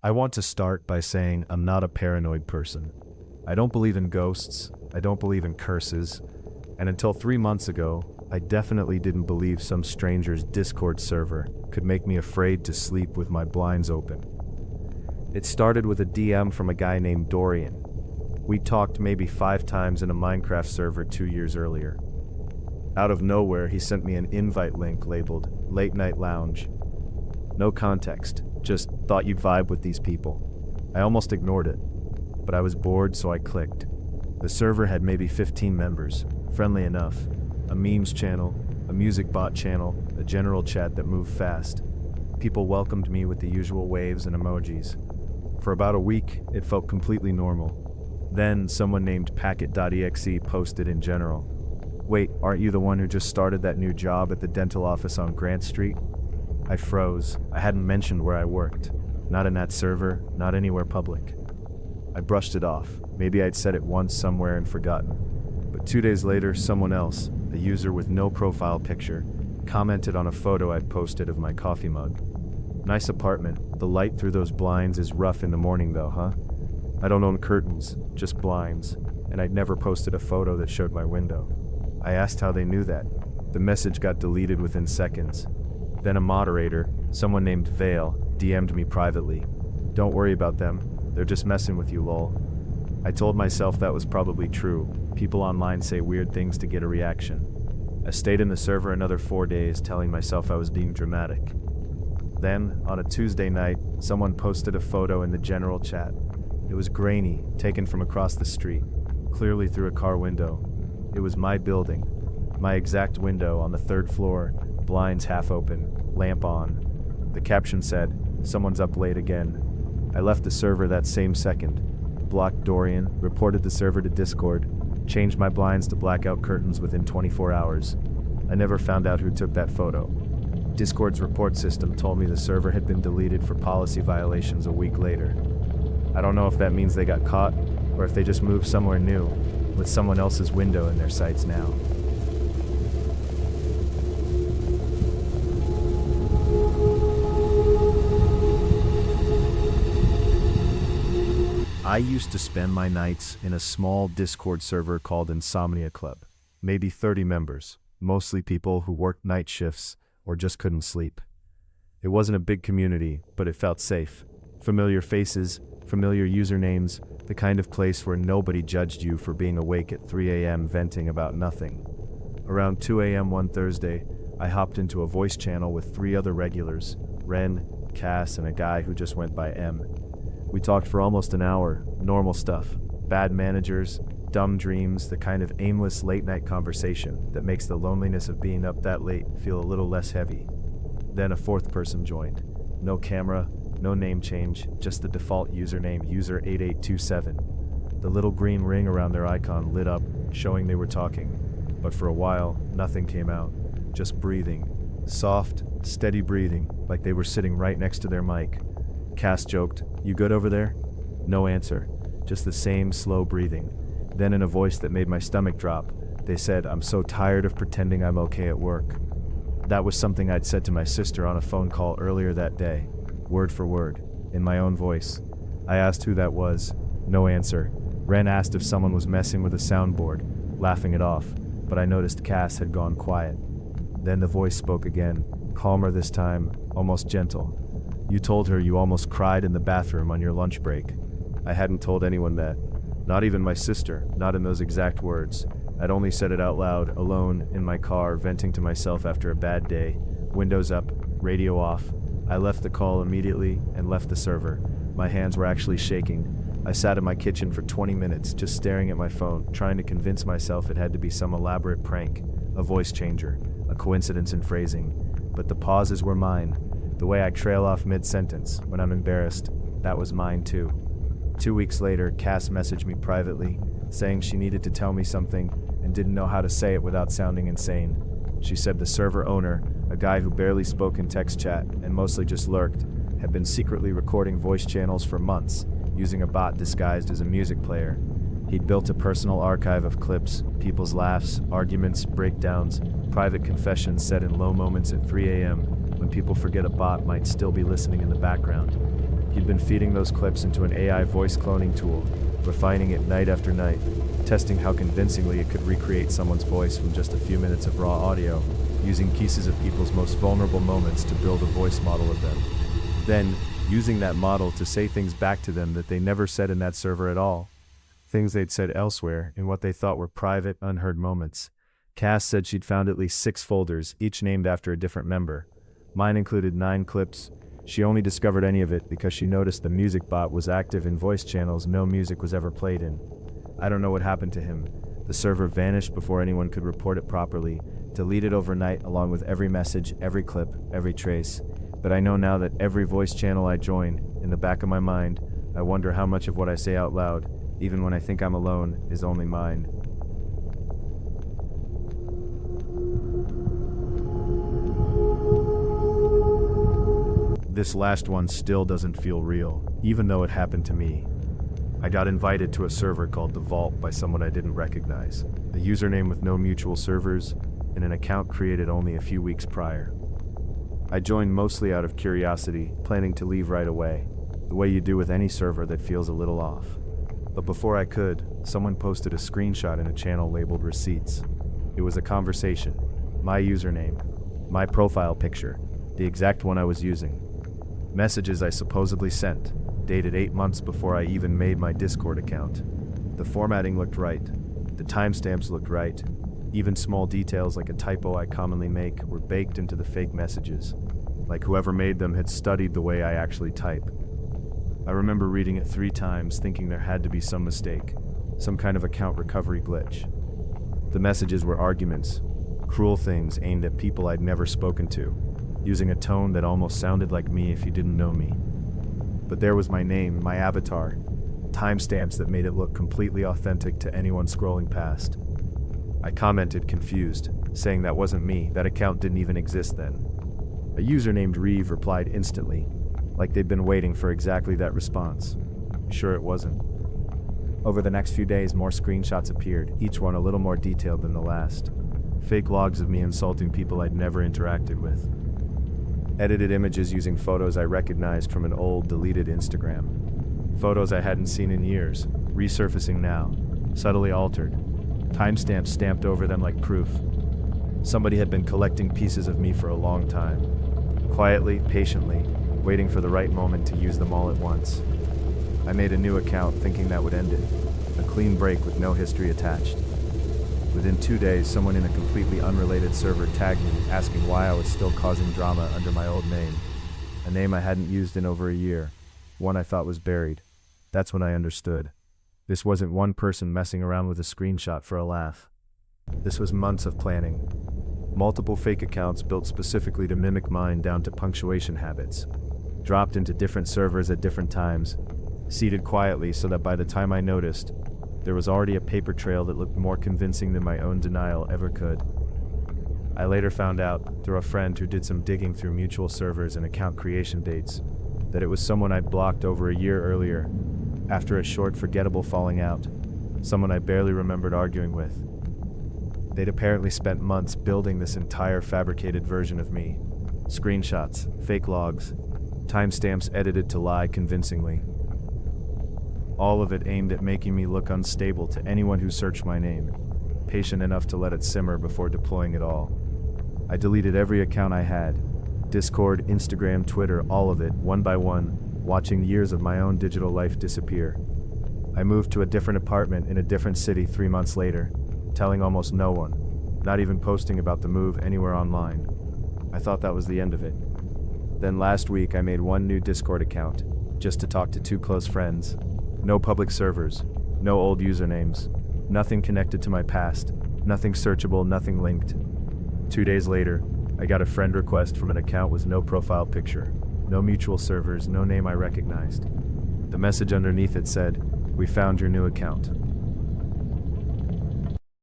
I want to start by saying I'm not a paranoid person. I don't believe in ghosts, I don't believe in curses, and until 3 months ago, I definitely didn't believe some stranger's Discord server could make me afraid to sleep with my blinds open. It started with a DM from a guy named Dorian. We talked maybe 5 times in a Minecraft server 2 years earlier. Out of nowhere, he sent me an invite link labeled Late Night Lounge. No context, just thought you'd vibe with these people. I almost ignored it, but I was bored, so I clicked. The server had maybe 15 members, friendly enough. A memes channel, a music bot channel, a general chat that moved fast. People welcomed me with the usual waves and emojis. For about a week, it felt completely normal. Then, someone named Packet.exe posted in general. Wait, aren't you the one who just started that new job at the dental office on Grant Street? I froze. I hadn't mentioned where I worked. Not in that server, not anywhere public. I brushed it off. Maybe I'd said it once somewhere and forgotten. But 2 days later, someone else, a user with no profile picture, commented on a photo I'd posted of my coffee mug. Nice apartment. The light through those blinds is rough in the morning though, huh? I don't own curtains, just blinds, and I'd never posted a photo that showed my window. I asked how they knew that. The message got deleted within seconds. Then a moderator, someone named Vale, DM'd me privately. Don't worry about them, they're just messing with you, lol. I told myself that was probably true. People online say weird things to get a reaction. I stayed in the server another 4 days, telling myself I was being dramatic. Then, on a Tuesday night, someone posted a photo in the general chat. It was grainy, taken from across the street, clearly through a car window. It was my building, my exact window on the 3rd floor, blinds half open, lamp on. The caption said, "Someone's up late again." I left the server that same second, blocked Dorian, reported the server to Discord, changed my blinds to blackout curtains within 24 hours. I never found out who took that photo. Discord's report system told me the server had been deleted for policy violations a week later. I don't know if that means they got caught, or if they just moved somewhere new, with someone else's window in their sights now. I used to spend my nights in a small Discord server called Insomnia Club. Maybe 30 members, mostly people who worked night shifts or just couldn't sleep. It wasn't a big community, but it felt safe. Familiar faces, familiar usernames, the kind of place where nobody judged you for being awake at 3 a.m. venting about nothing. Around 2 a.m. one Thursday, I hopped into a voice channel with 3 other regulars, Ren, Cass, and a guy who just went by M. We talked for almost an hour, normal stuff, bad managers, dumb dreams, the kind of aimless late-night conversation that makes the loneliness of being up that late feel a little less heavy. Then a 4th person joined. No camera, no name change, just the default username user8827. The little green ring around their icon lit up, showing they were talking. But for a while, nothing came out, just breathing. Soft, steady breathing, like they were sitting right next to their mic. Cass joked, "You good over there?" No answer, just the same slow breathing. Then in a voice that made my stomach drop, they said, "I'm so tired of pretending I'm okay at work." That was something I'd said to my sister on a phone call earlier that day, word for word, in my own voice. I asked who that was. No answer. Ren asked if someone was messing with a soundboard, laughing it off, but I noticed Cass had gone quiet. Then the voice spoke again, calmer this time, almost gentle. "You told her you almost cried in the bathroom on your lunch break." I hadn't told anyone that. Not even my sister, not in those exact words. I'd only said it out loud, alone, in my car, venting to myself after a bad day. Windows up, radio off. I left the call immediately and left the server. My hands were actually shaking. I sat in my kitchen for 20 minutes, just staring at my phone, trying to convince myself it had to be some elaborate prank, a voice changer, a coincidence in phrasing. But the pauses were mine. The way I trail off mid-sentence, when I'm embarrassed, that was mine too. 2 weeks later, Cass messaged me privately, saying she needed to tell me something and didn't know how to say it without sounding insane. She said the server owner, a guy who barely spoke in text chat and mostly just lurked, had been secretly recording voice channels for months, using a bot disguised as a music player. He'd built a personal archive of clips, people's laughs, arguments, breakdowns, private confessions said in low moments at 3 a.m., when people forget a bot might still be listening in the background. He'd been feeding those clips into an AI voice cloning tool, refining it night after night, testing how convincingly it could recreate someone's voice from just a few minutes of raw audio, using pieces of people's most vulnerable moments to build a voice model of them. Then, using that model to say things back to them that they never said in that server at all. Things they'd said elsewhere in what they thought were private, unheard moments. Cass said she'd found at least 6 folders, each named after a different member. Mine included 9 clips. She only discovered any of it because she noticed the music bot was active in voice channels no music was ever played in. I don't know what happened to him. The server vanished before anyone could report it properly, deleted overnight along with every message, every clip, every trace. But I know now that every voice channel I join, in the back of my mind, I wonder how much of what I say out loud, even when I think I'm alone, is only mine. This last one still doesn't feel real, even though it happened to me. I got invited to a server called The Vault by someone I didn't recognize, a username with no mutual servers, and an account created only a few weeks prior. I joined mostly out of curiosity, planning to leave right away, the way you do with any server that feels a little off. But before I could, someone posted a screenshot in a channel labeled Receipts. It was a conversation, my username, my profile picture, the exact one I was using. Messages I supposedly sent, dated 8 months before I even made my Discord account. The formatting looked right, the timestamps looked right, even small details like a typo I commonly make were baked into the fake messages, like whoever made them had studied the way I actually type. I remember reading it 3 times thinking there had to be some mistake, some kind of account recovery glitch. The messages were arguments, cruel things aimed at people I'd never spoken to, using a tone that almost sounded like me if you didn't know me. But there was my name, my avatar, timestamps that made it look completely authentic to anyone scrolling past. I commented confused, saying that wasn't me, that account didn't even exist then. A user named Reeve replied instantly, like they'd been waiting for exactly that response. Sure it wasn't. Over the next few days, more screenshots appeared, each one a little more detailed than the last. Fake logs of me insulting people I'd never interacted with. Edited images using photos I recognized from an old, deleted Instagram. Photos I hadn't seen in years, resurfacing now, subtly altered. Timestamps stamped over them like proof. Somebody had been collecting pieces of me for a long time. Quietly, patiently, waiting for the right moment to use them all at once. I made a new account thinking that would end it. A clean break with no history attached. Within 2 days, someone in a completely unrelated server tagged me, asking why I was still causing drama under my old name. A name I hadn't used in over a year. One I thought was buried. That's when I understood. This wasn't one person messing around with a screenshot for a laugh. This was months of planning. Multiple fake accounts built specifically to mimic mine down to punctuation habits. Dropped into different servers at different times. Seated quietly so that by the time I noticed, there was already a paper trail that looked more convincing than my own denial ever could. I later found out, through a friend who did some digging through mutual servers and account creation dates, that it was someone I'd blocked over a year earlier, after a short, forgettable falling out, someone I barely remembered arguing with. They'd apparently spent months building this entire fabricated version of me. Screenshots, fake logs, timestamps edited to lie convincingly. All of it aimed at making me look unstable to anyone who searched my name, patient enough to let it simmer before deploying it all. I deleted every account I had, Discord, Instagram, Twitter, all of it, one by one, watching years of my own digital life disappear. I moved to a different apartment in a different city 3 months later, telling almost no one, not even posting about the move anywhere online. I thought that was the end of it. Then last week I made one new Discord account, just to talk to 2 close friends. No public servers, no old usernames, nothing connected to my past, nothing searchable, nothing linked. 2 days later, I got a friend request from an account with no profile picture, no mutual servers, no name I recognized. The message underneath it said, "We found your new account."